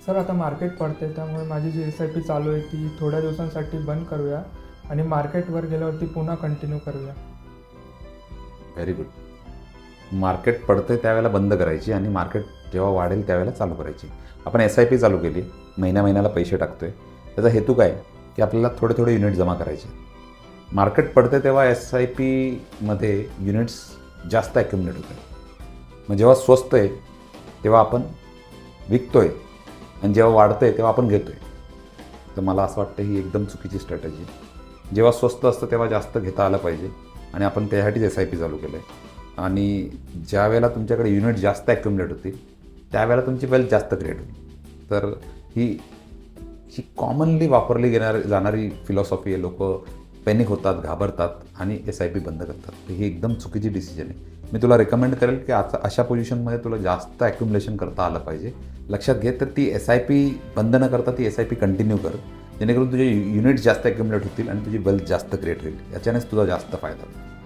Sir आता market पडते त्यामुळे माझी जी SIP चालू आहे ती थोड्या दिवसांसाठी बंद करूया आणि मार्केटवर गेल्यावरती पुन्हा कंटिन्यू करूया. Very good. मार्केट पडतं त्यावेळेला बंद करायची आणि मार्केट जेव्हा वाढेल त्यावेळेला चालू करायची. आपण SIP चालू केली, महिन्याला पैसे टाकतोय. त्याचा हेतू काय की आपल्याला थोडे थोडे युनिट जमा करायचे. मार्केट पडते तेव्हा SIPमध्ये युनिट्स जास्त ॲक्युमुलेट होते. मग जेव्हा स्वस्त आहे तेव्हा आपण विकतोय आणि जेव्हा वाढतंय तेव्हा आपण घेतोय. तर मला असं वाटतं ही एकदम चुकीची स्ट्रॅटेजी. जेव्हा स्वस्त असतं तेव्हा जास्त घेता आलं पाहिजे आणि आपण त्यासाठीच SIP चालू केलं आहे. आणि ज्या वेळेला तुमच्याकडे युनिट जास्त ॲक्युमुलेट होतील त्यावेळेला तुमची वेल्थ जास्त क्रिएट होईल. तर ही कॉमनली वापरली जाणारी फिलॉसॉफी आहे. लोक पॅनिक होतात, घाबरतात आणि SIP बंद करतात. तर ही एकदम चुकीची डिसिजन आहे. मी तुला रेकमेंड करेल की आता अशा पोझिशनमध्ये तुला जास्त ॲक्युमुलेशन करता आलं पाहिजे. लक्षात घे, तर ती SIP बंद न करता ती SIP कंटिन्यू कर, जेणेकरून तुझे युनिट जास्त ॲक्युमुलेट होतील आणि तुझी वेल्थ जास्त क्रिएट होईल. याच्यानेच तुझा जास्त फायदा होईल.